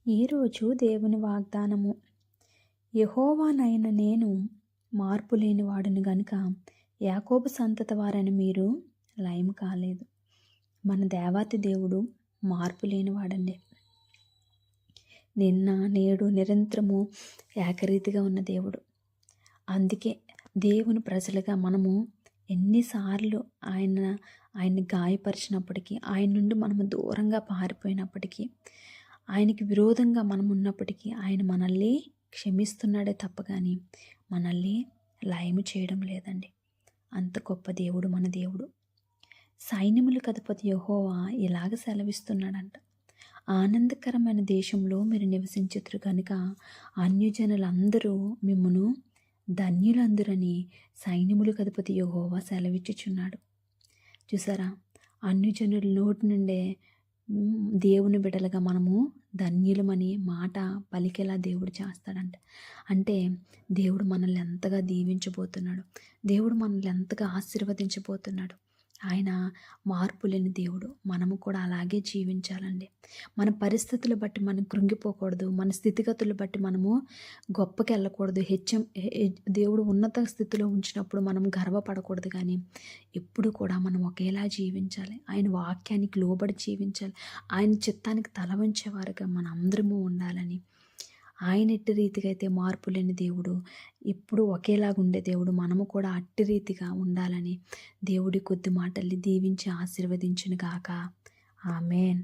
ఈరోజు దేవుని వాగ్దానము. యెహోవానైన నేను మార్పు లేనివాడును గనుక యాకోబు సంతతి వారని మీరు లయము కాలేదు. మన దేవాతి దేవుడు మార్పు లేనివాడండి. నిన్న నేడు నిరంతరము ఏకరీతిగా ఉన్న దేవుడు. అందుకే దేవుని ప్రజలుగా మనము ఎన్నిసార్లు ఆయన్ని గాయపరిచినప్పటికీ, ఆయన నుండి మనము దూరంగా పారిపోయినప్పటికీ, ఆయనకి విరోధంగా మనం ఉన్నప్పటికీ ఆయన మనల్ని క్షమిస్తున్నాడే తప్ప కానీ మనల్ని లయము చేయడం లేదండి. అంత గొప్ప దేవుడు మన దేవుడు. సైన్యములకు అధిపతి యెహోవా ఇలాగ సెలవిస్తున్నాడంట. ఆనందకరమైన దేశంలో మీరు నివసించుదురు కనుక అన్యజనులందరూ మిమ్మును ధన్యులందురని సైన్యములకు అధిపతి యెహోవా సెలవిచ్చుచున్నాడు. చూసారా, అన్యజనుల నోటి నుండే దేవుని బిడ్డలుగా మనము ధన్యులమని మాట పలికేలా దేవుడు చేస్తాడంట. అంటే దేవుడు మనల్ని ఎంతగా దీవించబోతున్నాడు, దేవుడు మనల్ని ఎంతగా ఆశీర్వదించబోతున్నాడు. ఆయన మార్పు లేని దేవుడు. మనము కూడా అలాగే జీవించాలండి. మన పరిస్థితులు బట్టి మనం కృంగిపోకూడదు. మన స్థితిగతులు బట్టి మనము గొప్పకి వెళ్ళకూడదు. దేవుడు ఉన్నత స్థితిలో ఉంచినప్పుడు మనం గర్వపడకూడదు. కానీ ఎప్పుడు కూడా మనం ఒకేలా జీవించాలి. ఆయన వాక్యానికి లోబడి జీవించాలి. ఆయన చిత్తానికి తల వంచేవారుగా మన అందరము ఉండాలని, ఆయన ఎట్టి రీతిగా అయితే మార్పు లేని దేవుడు, ఎప్పుడు ఒకేలాగా ఉండే దేవుడు, మనము కూడా అట్టి రీతిగా ఉండాలని దేవుడి కొద్ది మాటల్ని దీవించి ఆశీర్వదించును గాక. ఆమేన్.